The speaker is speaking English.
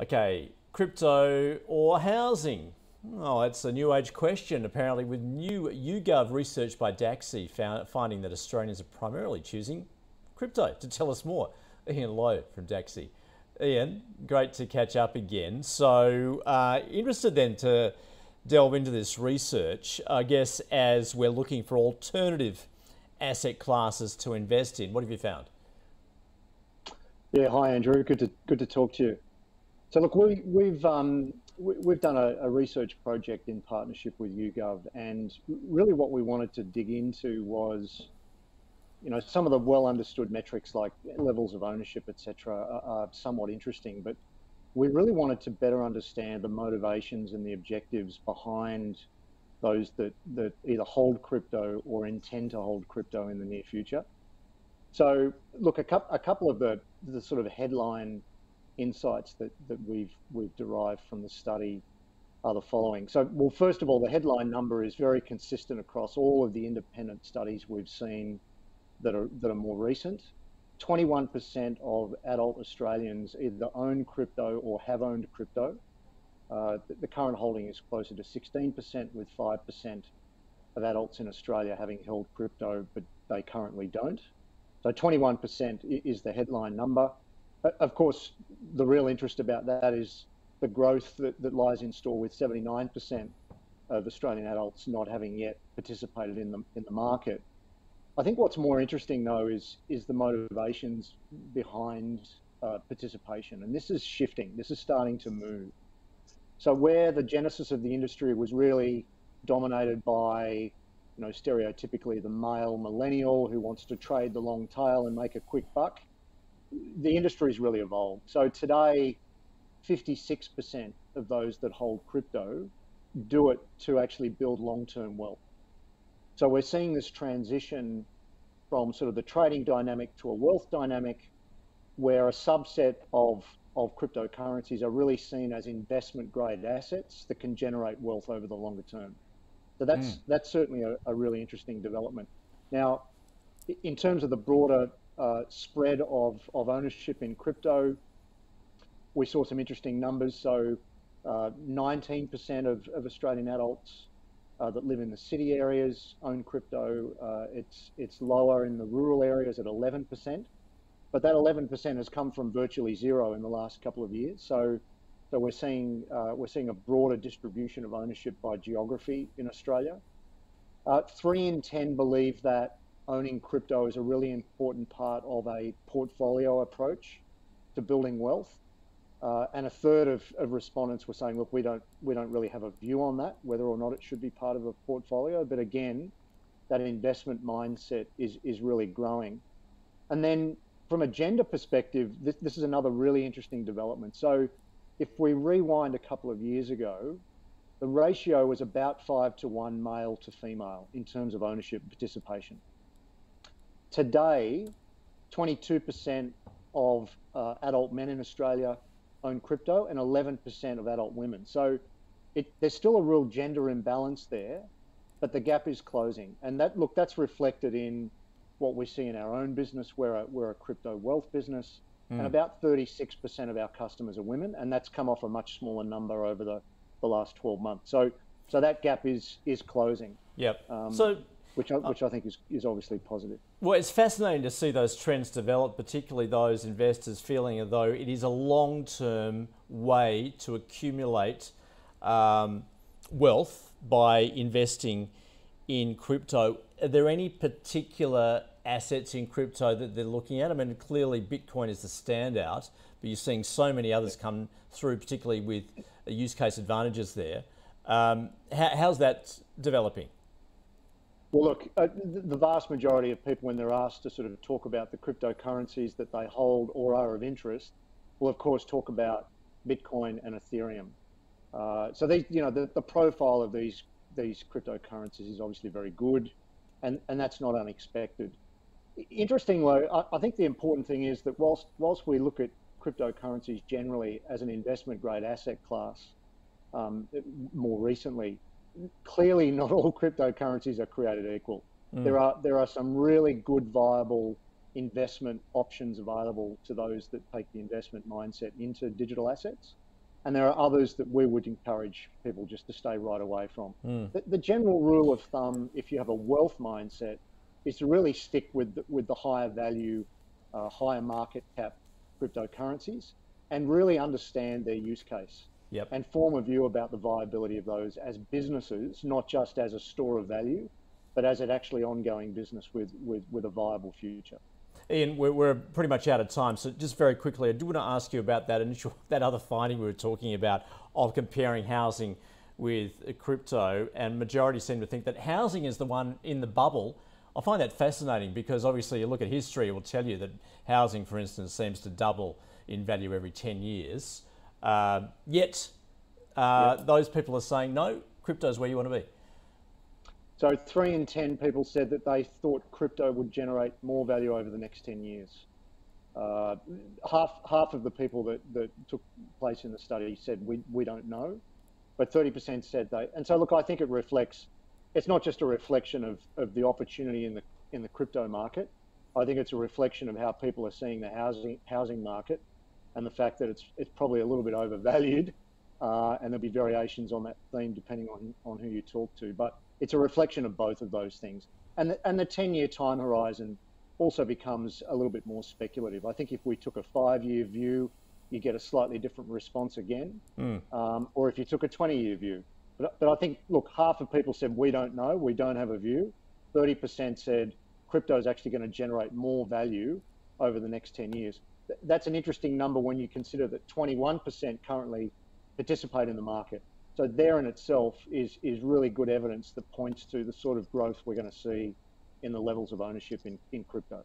Okay, crypto or housing? Oh, that's a new age question. Apparently, with new YouGov research by Dacxi finding that Australians are primarily choosing crypto. To tell us more, Ian Lowe from Dacxi. Ian, great to catch up again. So, interested then to delve into this research, I guess, as we're looking for alternative asset classes to invest in. What have you found? Yeah, hi Andrew. Good to talk to you. So look, we've done a research project in partnership with YouGov, and really what we wanted to dig into was, some of the well understood metrics like levels of ownership, etc., are somewhat interesting, but we really wanted to better understand the motivations and the objectives behind those that either hold crypto or intend to hold crypto in the near future. So look, a couple of the sort of headline insights that we've derived from the study are the following. So, well, first of all, the headline number is very consistent across all of the independent studies we've seen that are more recent. 21% of adult Australians either own crypto or have owned crypto. The current holding is closer to 16%, with 5% of adults in Australia having held crypto, but they currently don't. So 21% is the headline number. Of course, the real interest about that is the growth that lies in store, with 79% of Australian adults not having yet participated in the market. I think what's more interesting, though, is the motivations behind participation, and this is shifting. This is starting to move. So where the genesis of the industry was really dominated by, stereotypically the male millennial who wants to trade the long tail and make a quick buck, the industry's really evolved. So today, 56% of those that hold crypto do it to actually build long-term wealth. So we're seeing this transition from sort of the trading dynamic to a wealth dynamic, where a subset of cryptocurrencies are really seen as investment grade assets that can generate wealth over the longer term. So that's certainly a really interesting development. Now, in terms of the broader spread of ownership in crypto, we saw some interesting numbers. So 19% of Australian adults that live in the city areas own crypto. It's lower in the rural areas at 11%, but that 11% has come from virtually zero in the last couple of years. So we're seeing a broader distribution of ownership by geography in Australia. 3 in 10 believe that owning crypto is a really important part of a portfolio approach to building wealth. And a third of respondents were saying, look, we don't really have a view on that, whether or not it should be part of a portfolio. But again, that investment mindset is really growing. And then from a gender perspective, this is another really interesting development. So if we rewind a couple of years ago, the ratio was about 5-to-1 male to female in terms of ownership and participation. Today, 22% of adult men in Australia own crypto, and 11% of adult women. So there's still a real gender imbalance there, but the gap is closing. And that's reflected in what we see in our own business. We're a crypto wealth business, and about 36% of our customers are women, and that's come off a much smaller number over the last 12 months. So that gap is closing. Yep. Which I think is obviously positive. Well, it's fascinating to see those trends develop, particularly those investors feeling as though it is a long-term way to accumulate wealth by investing in crypto. Are there any particular assets in crypto that they're looking at? I mean, clearly Bitcoin is the standout, but you're seeing so many others come through, particularly with use case advantages there. How's that developing? Well, look, the vast majority of people, when they're asked to sort of talk about the cryptocurrencies that they hold or are of interest, will of course talk about Bitcoin and Ethereum. So the profile of these cryptocurrencies is obviously very good, and that's not unexpected. Interestingly, I think the important thing is that whilst we look at cryptocurrencies generally as an investment grade asset class, more recently, clearly not all cryptocurrencies are created equal. There are some really good, viable investment options available to those that take the investment mindset into digital assets. And there are others that we would encourage people just to stay right away from. The general rule of thumb, if you have a wealth mindset, is to really stick with the higher value, higher market cap cryptocurrencies and really understand their use case. Yep. And form a view about the viability of those as businesses, not just as a store of value, but as an actually ongoing business with a viable future. Ian, we're pretty much out of time, so just very quickly, I do want to ask you about that other finding we were talking about of comparing housing with crypto, and majority seem to think that housing is the one in the bubble. I find that fascinating because obviously you look at history, it will tell you that housing, for instance, seems to double in value every 10 years. Yet those people are saying, no, crypto is where you want to be. So 3 in 10 people said that they thought crypto would generate more value over the next 10 years. Half of the people that took place in the study said we don't know, but 30% said they. And so look, I think it reflects. It's not just a reflection of the opportunity in the crypto market. I think it's a reflection of how people are seeing the housing market, and the fact that it's probably a little bit overvalued, and there'll be variations on that theme depending on who you talk to. But it's a reflection of both of those things. And the 10-year time horizon also becomes a little bit more speculative. I think if we took a 5-year view, you get a slightly different response again. Or if you took a 20-year view. But I think, look, half of people said, we don't know, we don't have a view. 30% said crypto is actually going to generate more value over the next 10 years. That's an interesting number when you consider that 21% currently participate in the market. So there in itself is really good evidence that points to the sort of growth we're going to see in the levels of ownership in crypto.